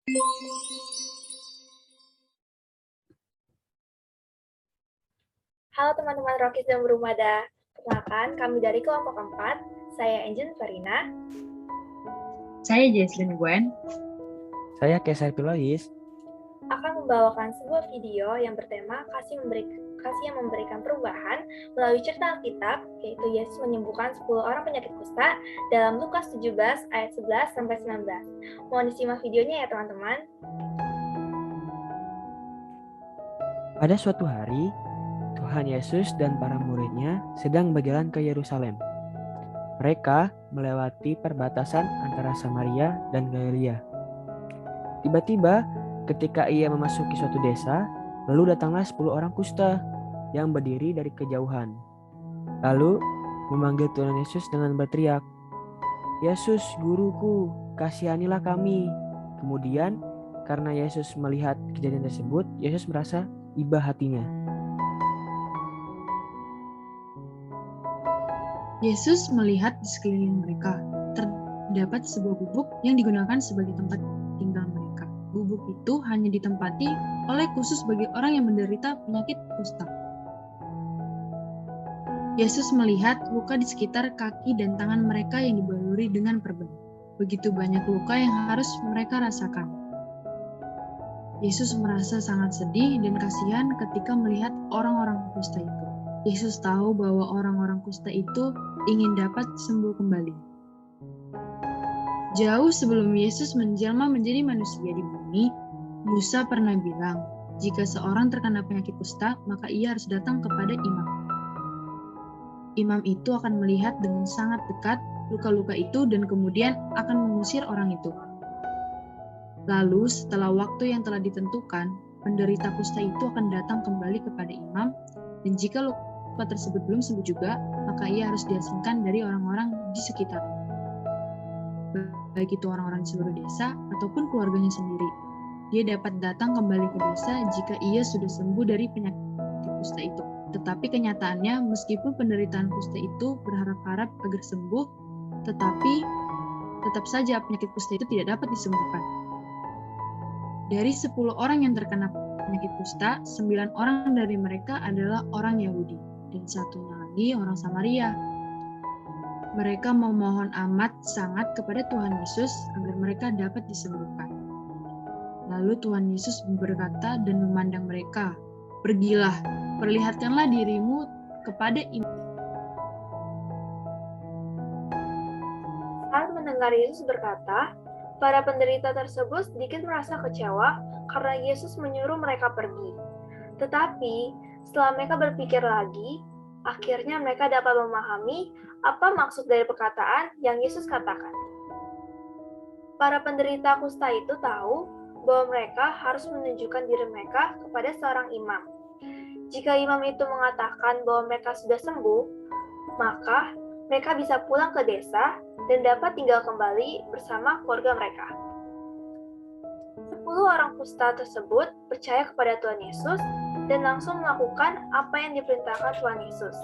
Halo teman-teman Rokis dan Berumada. Perkenalkan, kami dari kelompok 4. Saya Angel Farina. Saya Jesslyn Gwen. Saya Kesar Pilois. Akan membawakan sebuah video yang bertema kasih yang memberikan perubahan melalui cerita Alkitab, yaitu Yesus menyembuhkan 10 orang penyakit kusta dalam Lukas 17 ayat 11-19. Mohon disimak videonya ya teman-teman. Pada suatu hari, Tuhan Yesus dan para muridnya sedang berjalan ke Yerusalem. Mereka melewati perbatasan antara Samaria dan Galilea. Tiba-tiba, ketika ia memasuki suatu desa, lalu datanglah 10 orang kusta yang berdiri dari kejauhan. Lalu memanggil Tuhan Yesus dengan berteriak, "Yesus, guruku, kasihanilah kami." Kemudian, karena Yesus melihat kejadian tersebut, Yesus merasa iba hatinya. Yesus melihat di sekeliling mereka terdapat sebuah gubuk yang digunakan sebagai tempat tinggal mereka. Gubuk itu hanya ditempati oleh khusus bagi orang yang menderita penyakit kusta. Yesus melihat luka di sekitar kaki dan tangan mereka yang dibaluri dengan perban. Begitu banyak luka yang harus mereka rasakan. Yesus merasa sangat sedih dan kasihan ketika melihat orang-orang kusta itu. Yesus tahu bahwa orang-orang kusta itu ingin dapat sembuh kembali. Jauh sebelum Yesus menjelma menjadi manusia di bumi, Musa pernah bilang, jika seorang terkena penyakit kusta, maka ia harus datang kepada imam. Imam itu akan melihat dengan sangat dekat luka-luka itu dan kemudian akan mengusir orang itu. Lalu setelah waktu yang telah ditentukan, penderita kusta itu akan datang kembali kepada imam, dan jika luka tersebut belum sembuh juga, maka ia harus diasingkan dari orang-orang di sekitarnya. Baik itu orang-orang di seluruh desa ataupun keluarganya sendiri. Dia dapat datang kembali ke desa jika ia sudah sembuh dari penyakit kusta itu. Tetapi kenyataannya, meskipun penderitaan kusta itu berharap-harap agar sembuh, tetapi tetap saja penyakit kusta itu tidak dapat disembuhkan. Dari 10 orang yang terkena penyakit kusta, 9 orang dari mereka adalah orang Yahudi, dan satunya lagi orang Samaria. Mereka memohon amat sangat kepada Tuhan Yesus agar mereka dapat disembuhkan. Lalu Tuhan Yesus berkata dan memandang mereka, "Pergilah, perlihatkanlah dirimu kepada imam." Saat mendengar Yesus berkata, para penderita tersebut sedikit merasa kecewa karena Yesus menyuruh mereka pergi. Tetapi, setelah mereka berpikir lagi, akhirnya mereka dapat memahami apa maksud dari perkataan yang Yesus katakan. Para penderita kusta itu tahu bahwa mereka harus menunjukkan diri mereka kepada seorang imam. Jika imam itu mengatakan bahwa mereka sudah sembuh, maka mereka bisa pulang ke desa dan dapat tinggal kembali bersama keluarga mereka. 10 orang kusta tersebut percaya kepada Tuhan Yesus dan langsung melakukan apa yang diperintahkan Tuhan Yesus.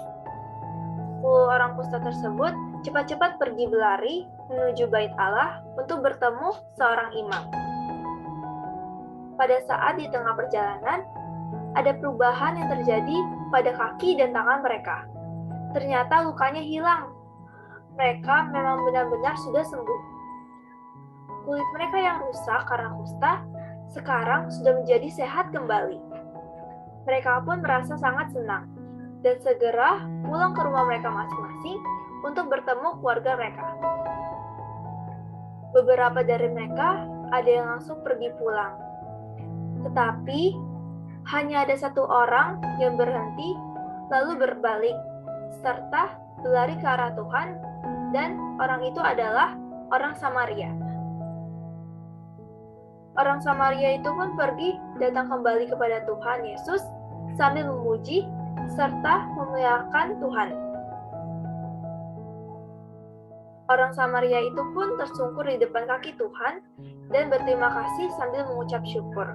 10 orang kusta tersebut cepat-cepat pergi berlari menuju bait Allah untuk bertemu seorang imam. Pada saat di tengah perjalanan, ada perubahan yang terjadi pada kaki dan tangan mereka. Ternyata lukanya hilang. Mereka memang benar-benar sudah sembuh. Kulit mereka yang rusak karena kusta sekarang sudah menjadi sehat kembali. Mereka pun merasa sangat senang dan segera pulang ke rumah mereka masing-masing untuk bertemu keluarga mereka. Beberapa dari mereka ada yang langsung pergi pulang. Tetapi hanya ada satu orang yang berhenti lalu berbalik serta berlari ke arah Tuhan, dan orang itu adalah orang Samaria. Orang Samaria itu pun pergi datang kembali kepada Tuhan Yesus sambil memuji serta memuliakan Tuhan. Orang Samaria itu pun tersungkur di depan kaki Tuhan dan berterima kasih sambil mengucap syukur.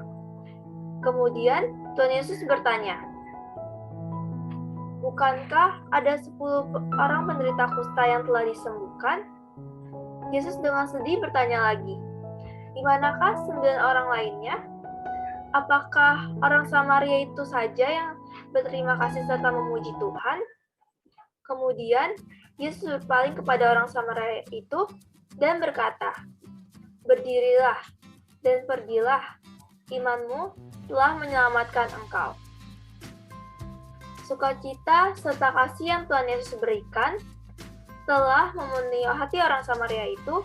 Kemudian Tuhan Yesus bertanya, "Bukankah ada 10 orang penderita kusta yang telah disembuhkan?" Yesus dengan sedih bertanya lagi, Di manakah 9 orang lainnya? Apakah orang Samaria itu saja yang berterima kasih serta memuji Tuhan? Kemudian Yesus berpaling kepada orang Samaria itu dan berkata, "Berdirilah dan pergilah, imanmu telah menyelamatkan engkau." Sukacita serta kasih yang Tuhan Yesus berikan telah memenuhi hati orang Samaria itu.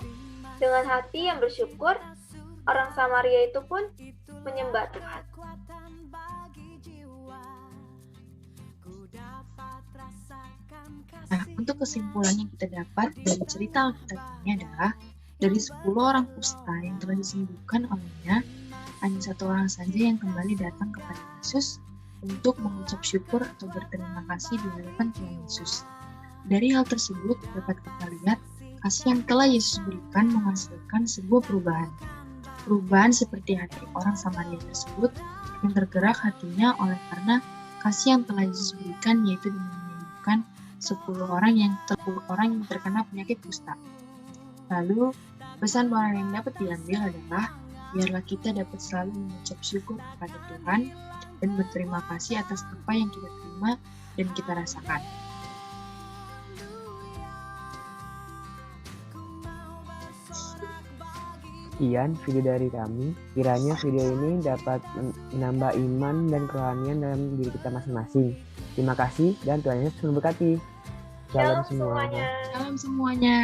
Dengan hati yang bersyukur, orang Samaria itu pun menyembah Tuhan. Nah, untuk kesimpulan yang kita dapat dari cerita Alkitab ini adalah dari 10 orang kusta yang telah disembuhkan olehnya, hanya 1 orang saja yang kembali datang kepada Yesus untuk mengucap syukur atau berterima kasih di hadapan Tuhan Yesus. Dari hal tersebut dapat kita lihat kasih yang telah Yesus berikan menghasilkan sebuah perubahan. Perubahan seperti hati orang Samaria tersebut yang tergerak hatinya oleh karena kasih yang telah Yesus berikan, yaitu dengan menyembuhkan 10 orang yang terkena penyakit kusta. Lalu, pesan moral yang dapat diambil adalah biarlah kita dapat selalu mengucap syukur kepada Tuhan dan berterima kasih atas apa yang kita terima dan kita rasakan. Sekian video dari kami. Kiranya video ini dapat menambah iman dan kerohanian dalam diri kita masing-masing. Terima kasih dan Tuhan Yesus memberkati. Shalom Shalom semuanya. Salam semuanya.